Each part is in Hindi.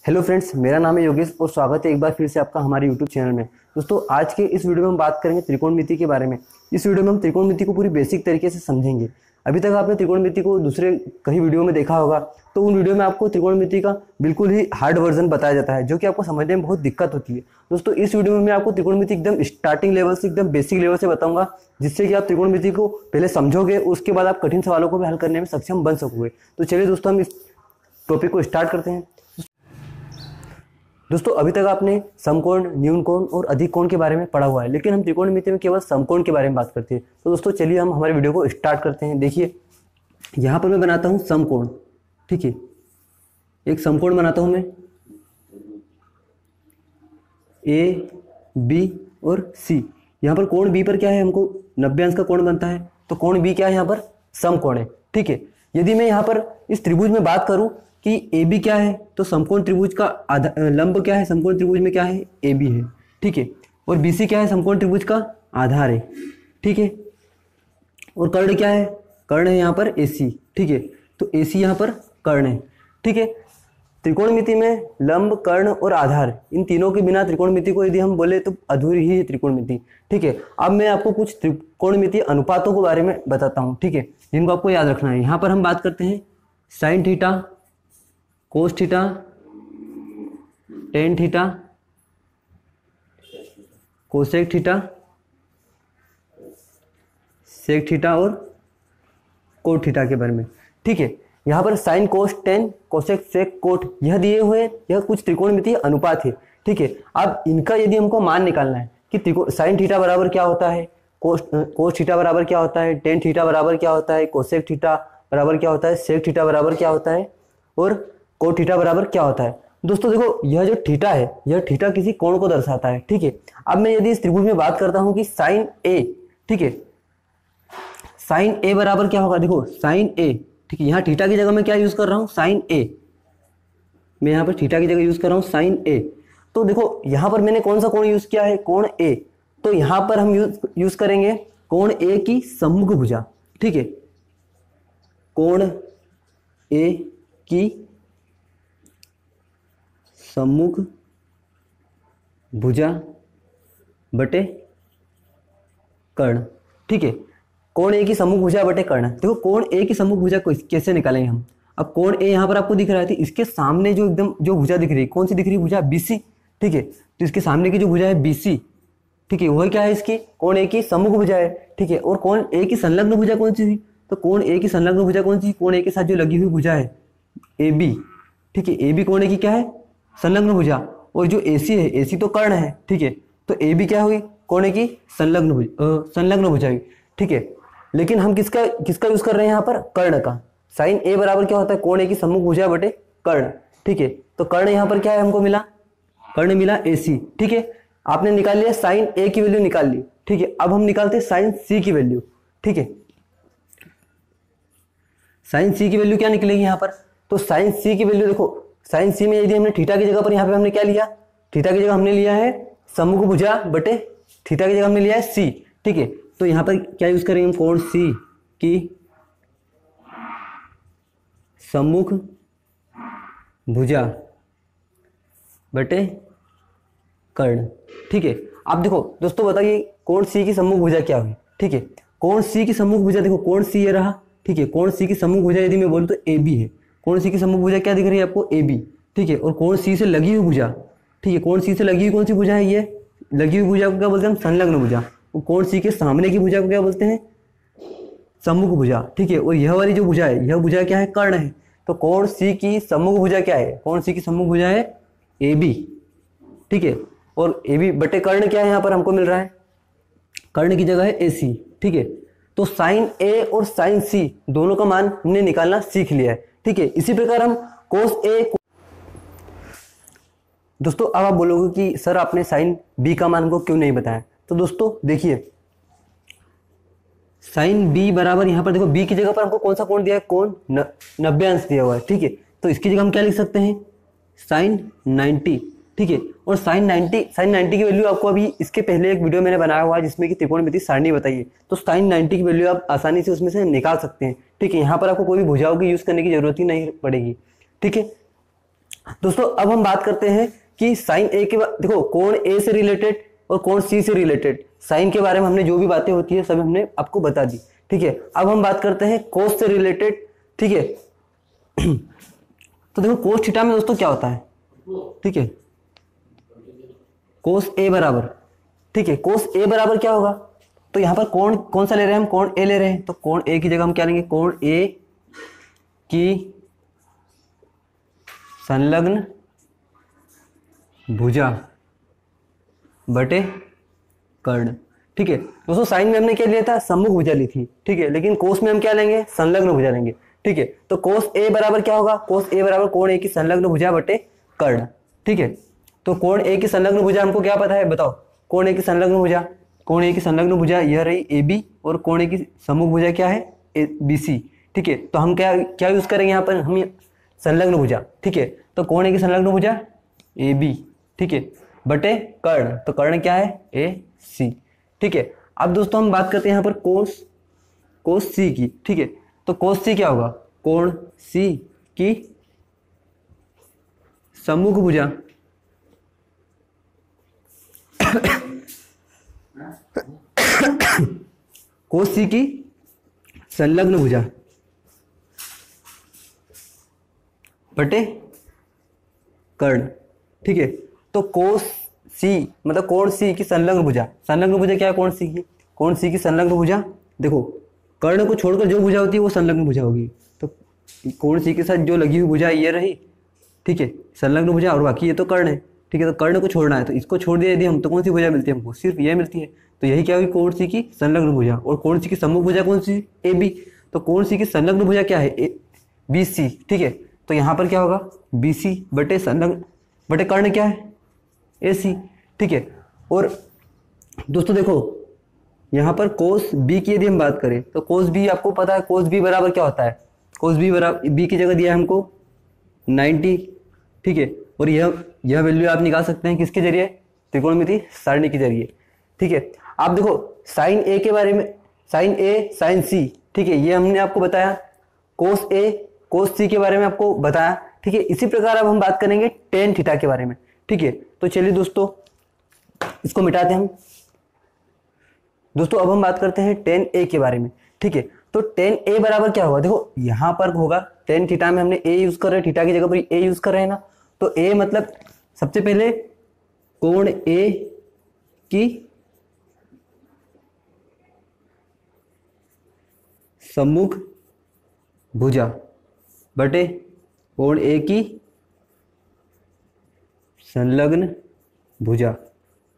हेलो फ्रेंड्स, मेरा नाम है योगेश और स्वागत है एक बार फिर से आपका हमारे यूट्यूब चैनल में। दोस्तों, आज के इस वीडियो में हम बात करेंगे त्रिकोणमिति के बारे में। इस वीडियो में हम त्रिकोणमिति को पूरी बेसिक तरीके से समझेंगे। अभी तक आपने त्रिकोणमिति को दूसरे कई वीडियो में देखा होगा, तो उन वीडियो में आपको त्रिकोणमिति का बिल्कुल ही हार्ड वर्जन बताया जाता है, जो कि आपको समझने में बहुत दिक्कत होती है। दोस्तों, इस वीडियो में मैं आपको त्रिकोणमिति एकदम स्टार्टिंग लेवल से, एकदम बेसिक लेवल से बताऊंगा, जिससे कि आप त्रिकोणमिति को पहले समझोगे, उसके बाद आप कठिन सवालों को भी हल करने में सक्षम बन सकोगे। तो चलिए दोस्तों, हम इस टॉपिक को स्टार्ट करते हैं। दोस्तों, अभी तक आपने समकोण, न्यून कोण और अधिक कोण के बारे में पढ़ा हुआ है, लेकिन हम त्रिकोणमिति में केवल समकोण के बारे में बात करते हैं। तो दोस्तों, चलिए हम हमारे वीडियो को स्टार्ट करते हैं। देखिए, यहाँ पर मैं बनाता हूँ समकोण। ठीक है, एक समकोण बनाता हूँ मैं, ए, बी और सी। यहाँ पर कोण बी पर क्या है, हमको 90 अंश का कोण बनता है, तो कोण बी क्या है, यहाँ पर समकोण है। ठीक है, यदि मैं यहाँ पर इस त्रिभुज में बात करूँ कि ए बी क्या है, तो समकोण त्रिभुज का लंब क्या है, समकोण त्रिभुज में क्या है, ए बी है। ठीक है, और बी सी क्या है, समकोण त्रिभुज का आधार है। ठीक है, और कर्ण क्या है, कर्ण है यहाँ पर ए सी। ठीक है, तो ए सी यहाँ पर कर्ण है। ठीक है, त्रिकोणमिति में लंब, कर्ण और आधार, इन तीनों के बिना त्रिकोणमिति को यदि हम बोले तो अधूरी ही है त्रिकोणमिति। ठीक है, अब मैं आपको कुछ त्रिकोणमिति अनुपातों के बारे में बताता हूँ, ठीक है, जिनको आपको याद रखना है। यहाँ पर हम बात करते हैं sine theta, cos theta, tan theta, cosec theta, sec theta और कोट थीटा के बारे में। ठीक है, यहाँ पर sine, cos, tan, cosec, sec, cot, यह दिए हुए, यह कुछ त्रिकोणमितीय अनुपात है। ठीक है, अब इनका यदि हमको मान निकालना है कि साइन थीटा बराबर क्या होता है, कोस थीटा बराबर क्या होता है, टेन थीटा बराबर क्या होता है, कोसेक थीटा बराबर क्या होता है, सेक थीटा बराबर क्या होता है और कोट थीटा बराबर क्या होता है। दोस्तों देखो, यह जो थीटा है, यह थीटा किसी कोण को दर्शाता है। ठीक है, अब मैं यदि इस त्रिभुज में बात करता हूं कि साइन ए, ठीक है, साइन ए बराबर क्या होगा, देखो साइन ए। ठीक है, यहाँ थीटा की जगह मैं क्या यूज कर रहा हूँ, साइन ए। मैं यहाँ पर थीटा की जगह यूज कर रहा हूँ साइन ए। तो देखो, यहाँ पर मैंने कौन सा कोण यूज किया है, कोण ए। तो यहाँ पर हम यूज करेंगे कोण ए की सम्मुख भुजा। ठीक है, कोण ए की सम्मुख भुजा बटे कर्ण। ठीक है, कोण ए की सम्मुख भुजा बटे कर्ण। देखो, कोण ए की सम्मुख भुजा को कैसे निकालेंगे हम। अब कोण ए यहाँ पर आपको दिख रहा है, इसके सामने जो एकदम जो भुजा दिख रही है, कौन सी दिख रही है, भुजा बीसी। ठीक है, तो इसके सामने की जो भुजा है बीसी, ठीक है, वह क्या है, इसकी कोण ए की सम्मुख भुजा है। ठीक है, और कोण ए की संलग्न भुजा कौन सी थी, तो कोण ए की संलग्न भुजा कौन सी, कोण ए के साथ जो लगी हुई भुजा है ए बी। ठीक है, ए बी कोण ए की क्या है, संलग्न भुजा। और जो AC है, AC तो कर्ण है। ठीक है, तो ए बी क्या हुई, कोण की संलग्न भुजा हुई। ठीक है, लेकिन हम किसका यूज कर रहे हैं यहाँ पर, कर्ण का। साइन ए बराबर क्या होता है, कोण की सम्मुख भुजा बटे कर्ण। ठीक है, तो कर्ण यहाँ पर क्या है, हमको मिला, कर्ण मिला AC। ठीक है, आपने निकाल लिया साइन ए की वैल्यू निकाल ली। ठीक है, अब हम निकालते हैं साइन सी की वैल्यू। ठीक है, साइन सी की वैल्यू क्या निकलेगी यहाँ पर, तो साइन सी की वैल्यू देखो, साइन सी में यदि हमने थीटा की जगह पर यहाँ पे हमने क्या लिया, थीटा की जगह हमने लिया है सम्मुख भुजा बटे थीटा की जगह हमने लिया है सी। ठीक है, तो यहाँ पर क्या यूज करेंगे हम, कोण सी की सम्मुख भुजा बटे कर्ण। ठीक है, अब देखो दोस्तों, बताइए कोण सी की सम्मुख भुजा क्या हुई। ठीक है, कोण सी की सम्मुख भुजा, देखो कोण सी ये रहा। ठीक है, कोण सी की सम्मुख भुजा यदि मैं बोलूँ तो ए बी है। कोण सी की सम्मुख भुजा क्या दिख रही है आपको, ए बी। ठीक है, और कोण सी से लगी हुई भुजा, ठीक है, कोण सी से लगी हुई कौन सी भुजा है, ये लगी हुई भुजा को क्या बोलते हैं हम, संलग्न भुजा। और कोण सी के सामने की भुजा को क्या बोलते हैं, सम्मुख भुजा। ठीक है, और यह वाली जो भुजा है, यह भुजा क्या है, कर्ण है। तो कोण सी की सम्मुख भुजा क्या है, कोण सी की सम्मुख भुजा है ए बी। ठीक है, और ए बी बटे कर्ण क्या है, यहाँ पर हमको मिल रहा है, कर्ण की जगह है ए सी। ठीक है, तो साइन ए और साइन सी दोनों का मान हमने निकालना सीख लिया है। ठीक है, इसी प्रकार हम कोस ए। दोस्तों, अब आप बोलोगे कि सर आपने साइन बी का मान को क्यों नहीं बताया। तो दोस्तों देखिए, साइन बी बराबर यहाँ पर देखो, बी की जगह पर हमको कौन सा कोण दिया है, कोण 90 अंश दिया हुआ है। ठीक है, तो इसकी जगह हम क्या लिख सकते हैं, साइन 90। ठीक है, और साइन 90 की वैल्यू आपको अभी इसके पहले एक वीडियो मैंने बनाया हुआ है जिसमें कि त्रिकोणमिति सारणी बताइए, तो साइन 90 की वैल्यू आप आसानी से उसमें से निकाल सकते हैं। ठीक है, यहाँ पर आपको कोई भी भुजाओं की यूज करने की जरूरत ही नहीं पड़ेगी। ठीक है, दोस्तों अब हम बात करते हैं कि साइन ए के देखो कोण ए से रिलेटेड और कोण सी से रिलेटेड साइन के बारे में हमने जो भी बातें होती है सब हमने आपको बता दी, ठीक है। अब हम बात करते हैं कोस से रिलेटेड, ठीक है। तो देखो कोस थीटा में दोस्तों क्या होता है, ठीक है, कोस ए बराबर, ठीक है, कोस ए बराबर क्या होगा, तो यहां पर कोण कौन सा ले रहे हैं हम, कोण ए ले रहे हैं, तो कोण ए की जगह हम क्या लेंगे, कोण ए की संलग्न भुजा बटे कर्ण, ठीक है। दोस्तों साइन में हमने क्या लिया था, सम्मुख भुजा ली थी, ठीक है, लेकिन कोस में हम क्या लेंगे, संलग्न भुजा लेंगे, ठीक है। तो कोस ए बराबर क्या होगा, कोस ए बराबर कोण ए की संलग्न भुजा बटे कर्ण, ठीक है। तो कोण ए की संलग्न भुजा हमको क्या पता है, बताओ, कोण ए की संलग्न भुजा, कोण ए की संलग्न भुजा यह रही ए बी और कोण ए की सम्मुख भुजा क्या है, बी सी, ठीक है। तो हम क्या क्या यूज करेंगे यहाँ पर, हम संलग्न भुजा, ठीक है। तो कोण ए की संलग्न भुजा ए बी, ठीक है, बटे कर्ण, तो कर्ण क्या है, ए सी, ठीक है। अब दोस्तों हम बात करते हैं यहाँ पर कोस सी की, ठीक है। तो कोस सी क्या होगा, कोण सी की सम्मुख भुजा कोस सी की संलग्न भुजा बटे कर्ण, ठीक है। तो कोस सी मतलब कोण सी की संलग्न भुजा, संलग्न भुजा क्या है, कोण सी की, कोण सी की संलग्न भुजा, देखो कर्ण को छोड़कर जो भुजा होती है वो संलग्न भुजा होगी, तो कोण सी के साथ जो लगी हुई भुजा ये रही, ठीक है, संलग्न भुजा, और बाकी ये तो कर्ण है, ठीक है। तो कर्ण को छोड़ना है, तो इसको छोड़ दिया यदि हम, तो कौन सी भुजा मिलती है हमको, सिर्फ ये मिलती है, तो यही क्या हुई, कोण सी की संलग्न भुजा, और कोण सी की सम्मुख भुजा कौन सी, ए बी, तो कोण सी की संलग्न भुजा क्या है, बी सी, ठीक है। तो यहाँ पर क्या होगा, बी सी बटे संलग्न बटे कर्ण क्या है, ए सी, ठीक है। और दोस्तों देखो यहाँ पर कोस बी की यदि हम बात करें, तो कोस बी आपको पता है, कोस बी बराबर क्या होता है, कोस बी बराबर, बी की जगह दिया है हमको 90, ठीक है। और यह वैल्यू आप निकाल सकते हैं किसके जरिए, त्रिकोणमिति सारणी के जरिए, ठीक है। आप देखो साइन ए के बारे में, साइन ए साइन सी, ठीक है, ये हमने आपको बताया, कोस ए कोस सी के बारे में आपको बताया, ठीक है। इसी प्रकार अब हम बात करेंगे टेन थीटा के बारे में, ठीक है। तो चलिए दोस्तों इसको मिटाते हैं हम। दोस्तों अब हम बात करते हैं टेन ए के बारे में, ठीक है। तो टेन ए बराबर क्या होगा, देखो यहां पर होगा टेन थीटा में हमने ए यूज कर रहे हैं, थीटा की जगह पर ए यूज कर रहे हैं ना, तो ए मतलब सबसे पहले कोण ए की सम्मुख भुजा बटे कोण ए की संलग्न भुजा,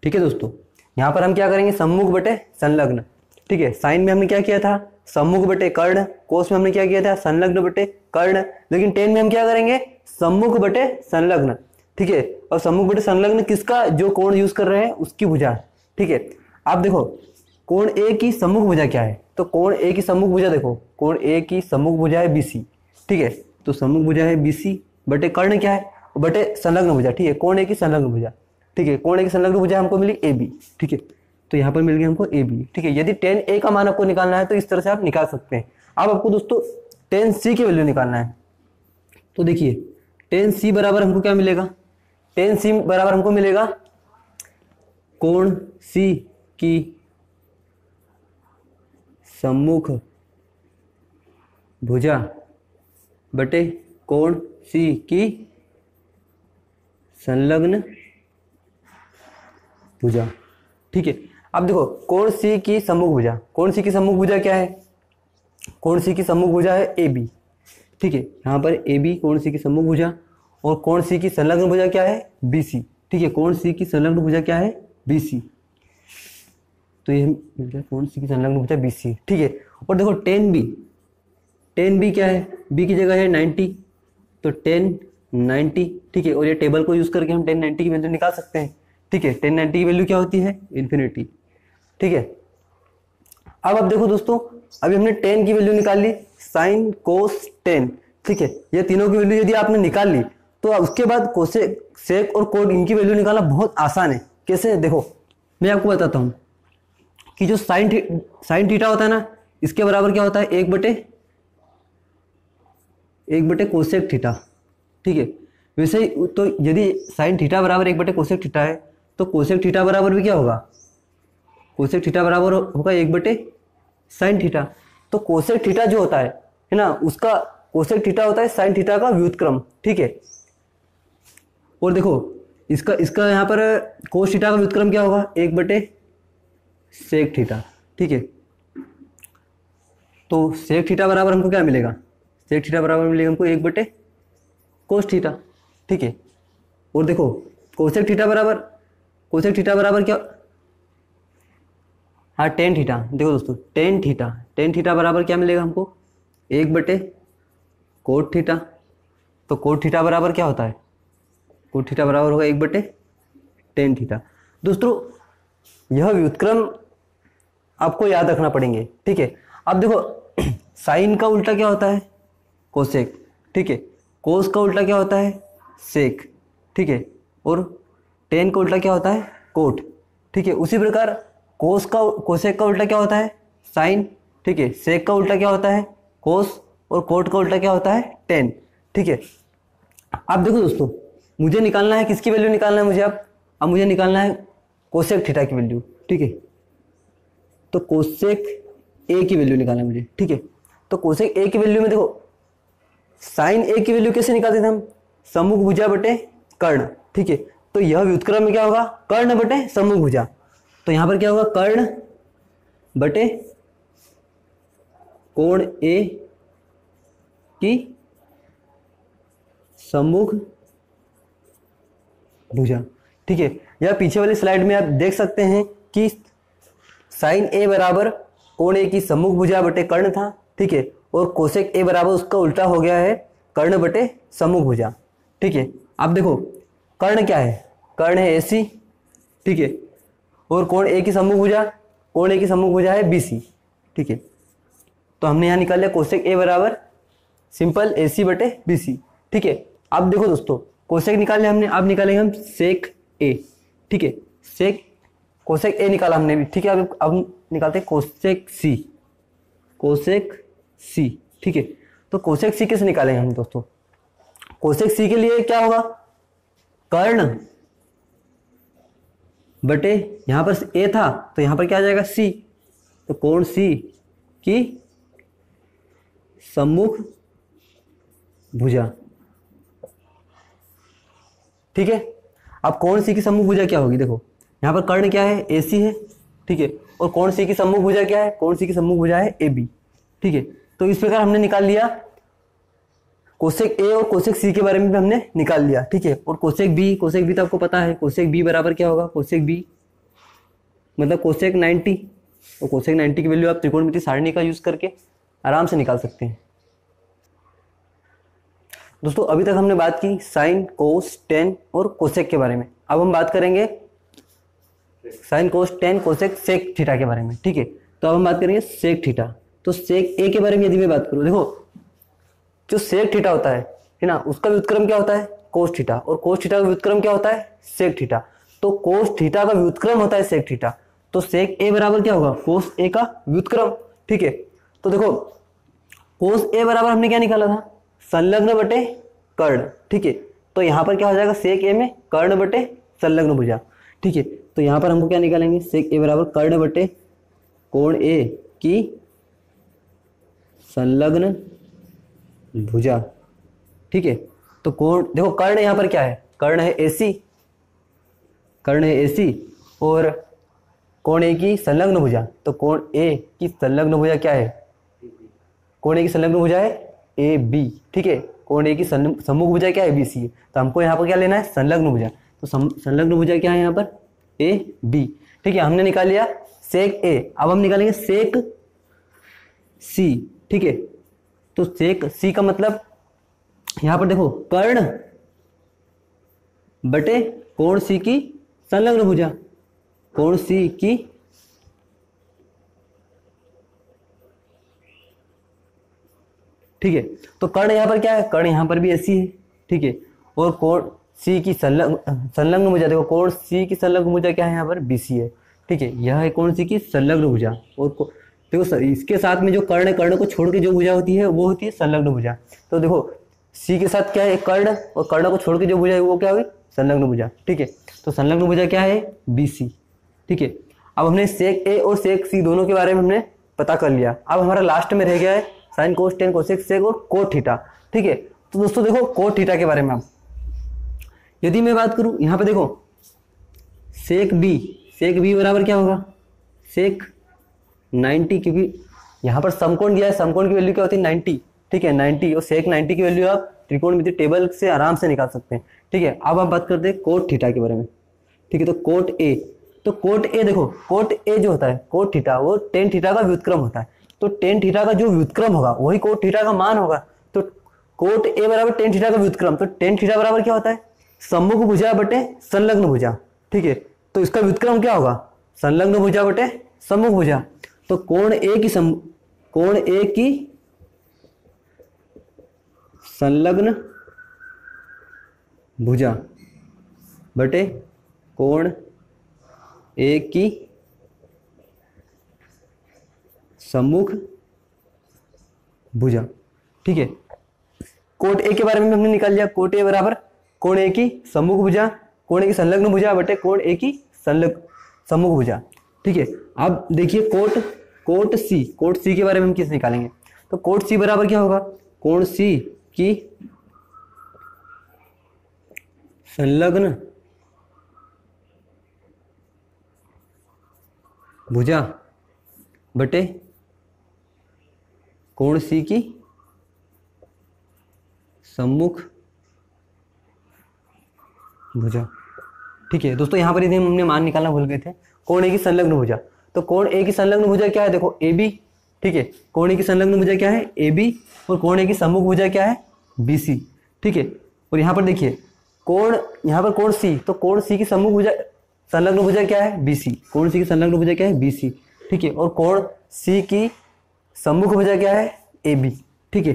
ठीक है दोस्तों। यहां पर हम क्या करेंगे, सम्मुख बटे संलग्न, ठीक है। साइन में हमने क्या किया था, सम्मुख बटे कर्ण, कोस में हमने क्या किया था, संलग्न बटे कर्ण, लेकिन टेन में हम क्या करेंगे, सम्मुख बटे संलग्न, ठीक है। और सम्मुख बटे संलग्न किसका, जो कोण यूज कर रहे हैं उसकी भुजा, ठीक है। आप देखो कोण ए की सम्मुख भुजा क्या है, तो कोण ए की सम्मुख भुजा देखो, कोण ए की सम्मुख भुजा है बीसी, ठीक है। तो सम्मुख भुजा है बीसी बटे कर्ण क्या है, बटे संलग्न भुजा, ठीक है, कोण ए की संलग्न भुजा, ठीक है। कोण ए की संलग्न भुजा हमको मिली ए बी, ठीक है। तो यहाँ पर मिल गया हमको ए बी, ठीक है। यदि टेन ए का मान आपको निकालना है तो इस तरह से आप निकाल सकते हैं। अब आपको दोस्तों टेन सी की वैल्यू निकालना है, तो देखिए टेन सी बराबर हमको क्या मिलेगा, टेन सी बराबर हमको मिलेगा कोण सी की सम्मुख भुजा बटे कोण सी की संलग्न भुजा, ठीक है। अब देखो कोण सी की सम्मुख भुजा, कोण सी की सम्मुख भुजा क्या है, कोण सी की सम्मुख भुजा है ए बी, ठीक है। यहाँ पर ए बी कोण सी की सम्मुख भुजा, और कोण सी की संलग्न भुजा क्या है, बी सी, ठीक है। कोण सी की संलग्न भुजा क्या है, बी सी, तो ये मिल गया कोण सी की संलग्न भुजा बी सी, ठीक है। और देखो टेन बी क्या है, बी की जगह है 90, तो टेन 90, ठीक है। और ये टेबल को यूज करके हम 1090 की वैल्यू निकाल सकते हैं, ठीक है। 1090 की वैल्यू क्या होती है, इन्फिनिटी, ठीक है। अब देखो दोस्तों अभी हमने 10 की वैल्यू निकाल ली, साइन कोस 10, ठीक है। ये तीनों की वैल्यू यदि आपने निकाल ली तो उसके बाद कोसेक सेक और कोड इनकी वैल्यू निकालना बहुत आसान है। कैसे, देखो मैं आपको बताता हूं कि जो साइन थीटा होता है ना, इसके बराबर क्या होता है, एक बटे कोसेक थीटा, ठीक है। वैसे ही तो यदि साइन थीटा बराबर 1 बटे कोसेक थीटा है तो कोसेक थीटा बराबर भी क्या होगा, कोसेक थीटा बराबर होगा 1 बटे साइन थीटा। तो कोसेक थीटा जो होता है ना, उसका कोसेक थीटा होता है साइन थीटा का व्युत्क्रम, ठीक है। और देखो इसका इसका यहाँ पर कोस थीटा का व्युत्क्रम क्या होगा, 1/सेक थीटा, ठीक है। तो सेक थीटा बराबर हमको क्या मिलेगा, सेक थीटा बराबर मिलेगा हमको 1/कोस थीटा, ठीक है। और देखो कोसेक थीटा बराबर क्या, हाँ टेन थीटा। देखो दोस्तों टेन थीटा बराबर क्या मिलेगा हमको, 1/कोट थीटा। तो कोट थीटा बराबर क्या होता है, कोट थीटा बराबर होगा 1/टेन थीटा। दोस्तों यह व्युत्क्रम आपको याद रखना पड़ेंगे, ठीक है। अब देखो साइन का उल्टा क्या होता है, कोसेक, ठीक है। कोस का उल्टा क्या होता है, सेक, ठीक है। और टेन का उल्टा क्या होता है, कोट, ठीक है। उसी प्रकार कोसेक का उल्टा क्या होता है, साइन, ठीक है। सेक का उल्टा क्या होता है, कोस, और कोट का उल्टा क्या होता है, टेन, ठीक है। अब देखो दोस्तों मुझे निकालना है, किसकी वैल्यू निकालना है मुझे, अब मुझे निकालना है कोसेक थीटा की वैल्यू, ठीक है। तो कोसेक ए की वैल्यू निकालना है मुझे, ठीक है। तो कोसेक ए की वैल्यू में देखो साइन ए की वैल्यू कैसे निकालते थे हम, सम्मुख भुजा बटे कर्ण, ठीक है। तो यह व्युत्क्रम में क्या होगा, कर्ण बटे सम्मुख भुजा। तो यहां पर क्या होगा, कर्ण बटे कोण ए की सम्मुख भुजा, ठीक है। या पीछे वाली स्लाइड में आप देख सकते हैं कि साइन ए बराबर कोण ए की सम्मुख भुजा बटे कर्ण था, ठीक है। और कोसेक ए बराबर उसका उल्टा हो गया है, कर्ण बटे सम्मुख भुजा, ठीक है। अब देखो कर्ण क्या है, कर्ण है AC, ठीक है। और कोण ए की सम्मुख भुजा है BC, ठीक है। तो हमने यहाँ निकाल लिया कोसेक ए बराबर सिंपल AC बटे BC, ठीक है। अब देखो दोस्तों कोसेक निकाल लिया हमने, अब निकालेंगे हम सेक ए, ठीक है। कोसेक ए निकाला हमने भी, ठीक है। अब निकालते हैं कोसेक C, ठीक है। तो कोसेक C कैसे निकालेंगे हम दोस्तों, कोसेक C के लिए क्या होगा, कर्ण बटे यहां पर A था तो यहां पर क्या आ जाएगा C, तो कोण C की सम्मुख भुजा, ठीक है। अब कोण C की सम्मुख भुजा क्या होगी, देखो यहां पर कर्ण क्या है, AC है, ठीक है। और कोण C की सम्मुख भुजा क्या है, कोण C की सम्मुख भुजा है AB, ठीक है। तो इस प्रकार हमने निकाल लिया कोसेक ए और कोसेक सी के बारे में भी हमने निकाल लिया, ठीक है। और कोसेक बी तो आपको पता है, कोसेक बी बराबर क्या होगा, कोसेक बी मतलब कोसेक 90, और कोसेक 90 की वैल्यू आप त्रिकोणमिति सारणी का यूज करके आराम से निकाल सकते हैं। दोस्तों अभी तक हमने बात की साइन, कोस, टेन और कोसेक के बारे में। अब हम बात करेंगे sign, cos, tan, cosec, sec theta के बारे में, ठीक है। तो अब हम बात करेंगे सेक थीटा। तो सेक ए के बारे में यदि मैं बात करूं, देखो जो सेक थीटा होता है ना, उसका व्युत्क्रम क्या होता है, कोस थीटा, और कोस थीटा का व्युत्क्रम क्या होता है, सेक थीटा। तो कोस थीटा का व्युत्क्रम होता है सेक थीटा, तो सेक ए बराबर क्या होगा, कोस ए का व्युत्क्रम, ठीक है। तो देखो कोस ए बराबर हमने क्या निकाला था, संलग्न बटे कर्ण, ठीक है। तो यहाँ पर क्या हो जाएगा, सेक ए में कर्ण बटे संलग्न भुजा, ठीक है। तो यहाँ पर हमको क्या निकालेंगे, सेक ए बराबर कर्ण बटे कोण ए की संलग्न भुजा, ठीक है। तो कोण देखो कर्ण यहाँ पर क्या है, कर्ण है AC, और कोण ए की संलग्न भुजा, तो कोण ए की संलग्न भुजा क्या है, कोण ए की संलग्न भुजा है AB, ठीक है। कोण ए की सम्मुख भुजा क्या है, BC है। तो हमको यहाँ पर क्या लेना है, संलग्न भुजा। तो संलग्न भुजा क्या है यहाँ पर, AB, ठीक है। हमने निकाल लिया सेक A, अब हम निकालेंगे सेक C, ठीक है। तो सेक C का मतलब यहां पर देखो कर्ण बटे कोण C की संलग्न भुजा, कोण C की ठीक है। तो कर्ण यहां पर क्या है, कर्ण यहां पर भी AC है, ठीक है। और कोण C की संलग्न भुजा, देखो कोण C की संलग्न भुजा क्या है, यहाँ पर BC है, ठीक है। यह है कोण C की संलग्न भुजा। और देखो इसके साथ में जो कर्ण को छोड़ के जो भुजा होती है वो होती है संलग्न भुजा। तो देखो सी के साथ क्या है, एक कर्ण, और कर्ण को छोड़ के जो भुजा है वो क्या हुई, संलग्न भुजा। ठीक है, तो संलग्न भुजा क्या है, BC। ठीक है, अब हमने सेक ए और सेक सी दोनों के बारे में हमने पता कर लिया। अब हमारा लास्ट में रह गया है sine cos tan cosec sec और कोट थीटा। ठीक है, तो दोस्तों देखो कोट थीटा के बारे में अब यदि मैं बात करूं, यहाँ पे देखो सेक बी बराबर क्या होगा, सेक 90, क्योंकि यहाँ पर समकोण दिया है, समकोण की वैल्यू क्या होती है 90। ठीक है, 90, और सेक 90 की वैल्यू आप त्रिकोणमिति टेबल से आराम से निकाल सकते हैं। ठीक है, अब हम बात करते हैं कोट थीटा के बारे में। ठीक है, तो कोट ए, तो कोट ए देखो, कोट ए जो होता है कोट थीटा, वो टेन थीटा का व्युत्क्रम होता है। तो टेन थीटा का जो व्युत्क्रम होगा वही कोट थीटा का मान होगा। तो कोट ए बराबर टेन थीटा का व्युत्क्रम, तो टेन थीटा बराबर क्या होता है, सम्मुख भुजा बटे संलग्न भुजा। ठीक है, तो इसका व्युत्क्रम क्या होगा, संलग्न भुजा बटे सम्मुख भुजा। तो कोण ए की संलग्न भुजा बटे कोण ए की सम्मुख भुजा। ठीक है, कोट ए के बारे में हमने निकाल लिया, कोट ए बराबर कोण ए की सम्मुख भुजा, कोण ए की संलग्न भुजा बटे कोण ए की सम्मुख भुजा। ठीक है, अब देखिए कोट सी के बारे में हम किस निकालेंगे, तो कोट सी बराबर क्या होगा, कोण सी की संलग्न भुजा बटे कोण सी की सम्मुख भुजा। ठीक है दोस्तों, यहां पर यदि हमने मान निकालना भूल गए थे, कोण ए की संलग्न भुजा, तो कोण ए की संलग्न भुजा क्या है, देखो AB। ठीक है, कोण ए की संलग्न भुजा क्या है, AB, और कोण ए की सम्मुख भुजा क्या है, BC। ठीक है, और यहाँ पर देखिए कोण, यहाँ पर कोण C, तो कोण C की सम्मुख भुजा संलग्न भुजा क्या है, BC। कोण C की संलग्न भुजा क्या है, BC। ठीक है, और कोण C की सम्मुख भुजा क्या है, AB। ठीक है,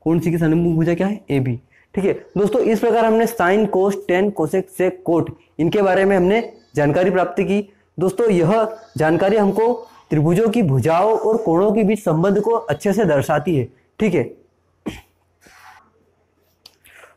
कोण C की सम्मुख भुजा क्या है, AB। ठीक है दोस्तों, इस प्रकार हमने sine cos tan cosec sec cot इनके बारे में हमने जानकारी प्राप्त की। दोस्तों यह जानकारी हमको त्रिभुजों की भुजाओं और कोणों के बीच संबंध को अच्छे से दर्शाती है। ठीक है,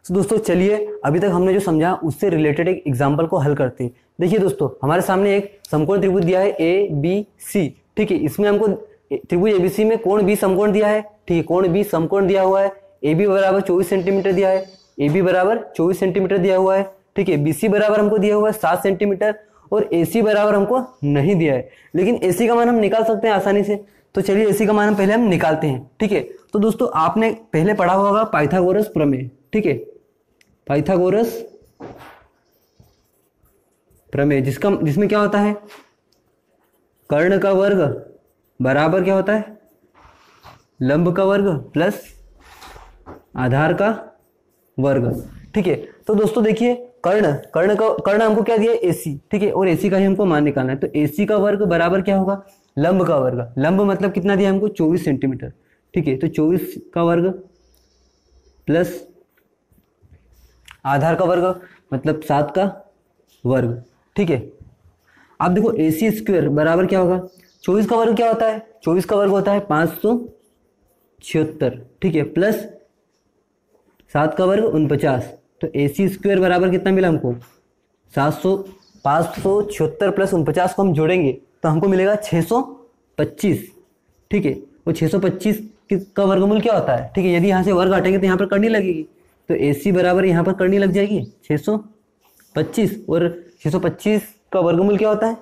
तो दोस्तों चलिए अभी तक हमने जो समझा उससे रिलेटेड एक एग्जांपल को हल करते हैं। देखिए दोस्तों, हमारे सामने एक समकोण त्रिभुज दिया है ABC। ठीक है, इसमें हमको त्रिभुज ABC में कोण B समकोण दिया है। ठीक है, कोण B समकोण दिया हुआ है, AB बराबर 24 सेंटीमीटर दिया है, AB बराबर 24 सेंटीमीटर दिया हुआ है। ठीक है, BC बराबर हमको दिया हुआ है 7 सेंटीमीटर, और AC बराबर हमको नहीं दिया है, लेकिन AC का मान हम निकाल सकते हैं आसानी से। तो चलिए AC का मान हम पहले हम निकालते हैं। ठीक है, तो दोस्तों आपने पहले पढ़ा होगा पाइथागोरस प्रमेय। ठीक है, पाइथागोरस प्रमेय जिसमें क्या होता है, कर्ण का वर्ग बराबर क्या होता है, लंब का वर्ग प्लस आधार का वर्ग। ठीक है, तो दोस्तों देखिए कर्ण हमको क्या दिया, AC। ठीक है, और AC का ही हमको मान निकालना है, तो AC का वर्ग बराबर क्या होगा, लंब का वर्ग। लंब मतलब कितना दिया हमको, 24 सेंटीमीटर। ठीक है, तो 24 का वर्ग प्लस आधार का वर्ग मतलब 7 का वर्ग। ठीक है, अब देखो AC स्क्वायर बराबर क्या होगा, 24 का वर्ग क्या होता है, 24 का वर्ग होता है 576। ठीक है, प्लस 7 का वर्ग 49, तो AC स्क्वायर बराबर कितना मिला हमको, 576 प्लस 49 को हम जोड़ेंगे तो हमको मिलेगा 625। ठीक है, वो 625 का वर्गमूल क्या होता है। ठीक है, यदि यहाँ से वर्ग हटेंगे तो यहाँ पर करनी लगेगी, तो AC बराबर यहाँ पर करनी लग जाएगी 625, और 625 का वर्गमूल क्या होता है,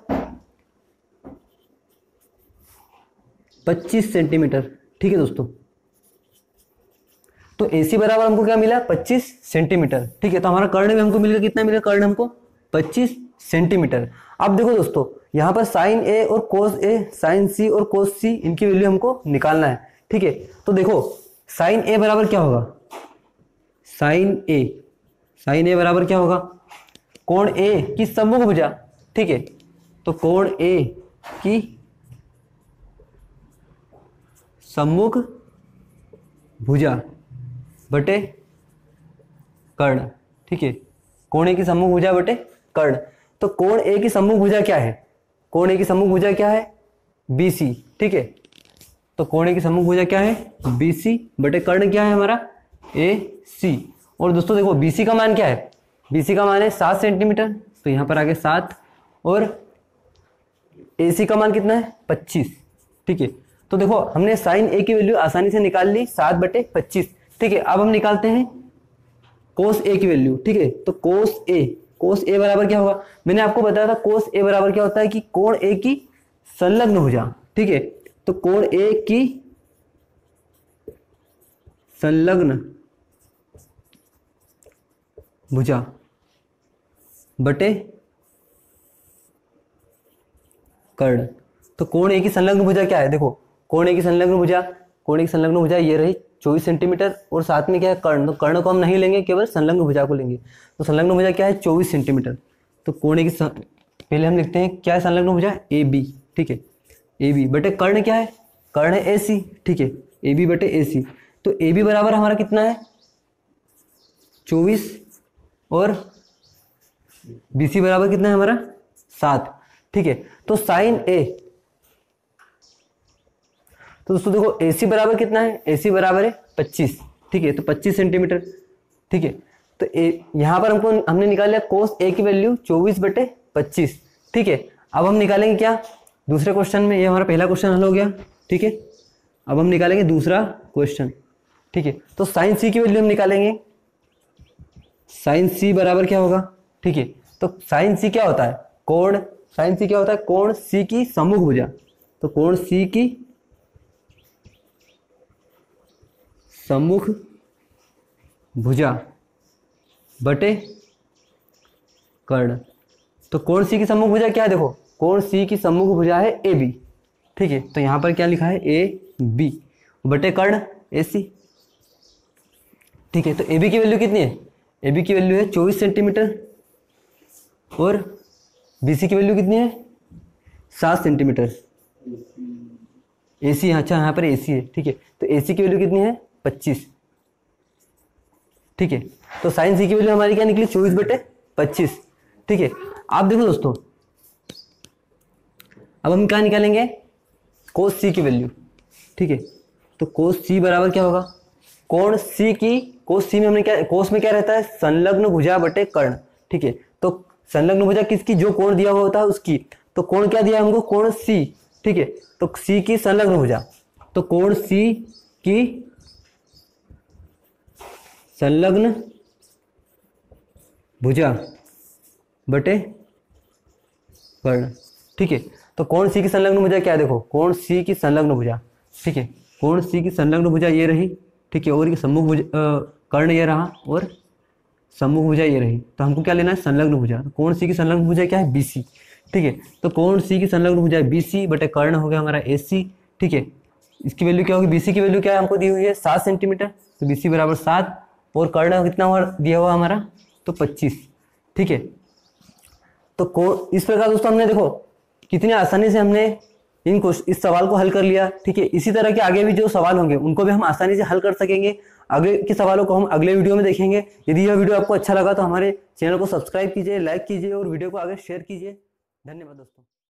25 सेंटीमीटर। ठीक है दोस्तों, तो AC बराबर हमको क्या मिला, 25 सेंटीमीटर। ठीक है, तो हमारा कर्ण में हमको मिलेगा कितना मिलेगा, कर्ण हमको 25 सेंटीमीटर। अब देखो दोस्तों, यहाँ पर साइन A और कोस A, साइन C और कोस C इनकी वैल्यू हमको निकालना है। ठीक है, तो देखो साइन A बराबर क्या होगा, साइन A बराबर क्या होगा, कोण A की सम्मुख भुजा। ठीक है, तो कोण A की सम्मुख भुजा बटे कर्ण। ठीक है, कोण A की सम्मुख भुजा बटे कर्ण। तो कोण A की सम्मुख भुजा क्या है, कोण A की सम्मुख भुजा क्या है, BC। ठीक है, तो कोण A की सम्मुख भुजा क्या है, BC बटे कर्ण क्या है हमारा, AC। सी। और दोस्तों देखो BC का मान क्या है, BC का मान है 7 सेंटीमीटर, तो यहाँ पर आ गया 7, और AC का मान कितना है 25। ठीक है, तो देखो हमने साइन A की वैल्यू आसानी से निकाल ली 7/25। ठीक है, अब हम निकालते हैं कोस A की वैल्यू। ठीक है, तो कोस A बराबर क्या होगा, मैंने आपको बताया था कोस A बराबर क्या होता है कि कोण A की संलग्न भुजा। ठीक है, तो कोण A की संलग्न भुजा बटे कर्ण। तो कोण A की संलग्न भुजा क्या है, देखो कोण A की संलग्न भुजा ये रही 24 सेंटीमीटर, और साथ में क्या है कर्ण, तो कर्ण को हम नहीं लेंगे, केवल संलग्न भुजा को लेंगे। तो संलग्न भुजा क्या है 24 सेंटीमीटर। तो कोण A की पहले हम लिखते हैं क्या है संलग्न भुजा AB। ठीक है, AB बटे कर्ण क्या है, कर्ण है AC। ठीक है, AB बटे AC। तो AB बराबर हमारा कितना है 24, और BC बराबर कितना है हमारा 7। ठीक है, तो साइन A, तो दोस्तों देखो AC बराबर कितना है, AC बराबर है 25। ठीक है, तो 25 सेंटीमीटर। ठीक है, तो यहाँ पर हमने निकाल लिया कोस A की वैल्यू 24/25। ठीक है, अब हम निकालेंगे क्या दूसरे क्वेश्चन में, ये हमारा पहला क्वेश्चन हल हो गया। ठीक है, अब हम निकालेंगे दूसरा क्वेश्चन। ठीक है, तो साइन C की वैल्यू हम निकालेंगे, साइन C बराबर क्या होगा। ठीक है, तो साइन C क्या होता है, कोण, साइन C क्या होता है, कोण C की सम्मुख भुजा। तो कोण C की सम्मुख भुजा बटे कर्ण। तो कोण C की सम्मुख भुजा क्या है, देखो कोण C की सम्मुख भुजा है AB। ठीक है, तो यहां पर क्या लिखा है AB बटे कर्ण AC। ठीक है, तो AB की वैल्यू कितनी है, AB की वैल्यू है 24 सेंटीमीटर, और BC की वैल्यू कितनी है 7 सेंटीमीटर। AC, अच्छा यहाँ पर AC है। ठीक है, तो AC की वैल्यू कितनी है 25। ठीक है, तो साइन C की वैल्यू हमारी क्या निकली 24/25। ठीक है, आप देखो दोस्तों, अब हम क्या निकालेंगे कोस C की वैल्यू। ठीक है, तो कोस C बराबर क्या होगा, कोण C की, कोस C में हमने क्या, कोस में क्या रहता है संलग्न भुजा बटे कर्ण। ठीक है, तो संलग्न भुजा किसकी, जो कोण दिया हुआ होता है उसकी। तो कोण क्या दिया हमको, कोण C। ठीक है, तो C की संलग्न भुजा, तो कोण C की संलग्न भुजा बटे कर्ण। ठीक है, तो कोण C की संलग्न भुजा क्या है, देखो कोण C की संलग्न भुजा। ठीक है, कोण C की संलग्न भुजा ये रही। ठीक है, और ये सम्मुख भुजा, कर्ण ये रहा, और सम्मुख भुजा ये रही। तो हमको क्या लेना है संलग्न भुजा। तो कोण C की संलग्न भुजा क्या है BC। ठीक है, तो कोण C की संलग्न भुजा BC बटे कर्ण हो गया हमारा AC। ठीक है, इसकी वैल्यू क्या होगी, BC की वैल्यू क्या है हमको दी हुई है 7 सेंटीमीटर, तो BC बराबर 7, और कर्ण कितना हुआ दिया हुआ हमारा, तो 25। ठीक है, तो कोण, इस प्रकार दोस्तों हमने देखो कितनी आसानी से हमने इस सवाल को हल कर लिया। ठीक है, इसी तरह के आगे भी जो सवाल होंगे उनको भी हम आसानी से हल कर सकेंगे। आगे के सवालों को हम अगले वीडियो में देखेंगे। यदि यह वीडियो आपको अच्छा लगा तो हमारे चैनल को सब्सक्राइब कीजिए, लाइक कीजिए, और वीडियो को आगे शेयर कीजिए। धन्यवाद दोस्तों।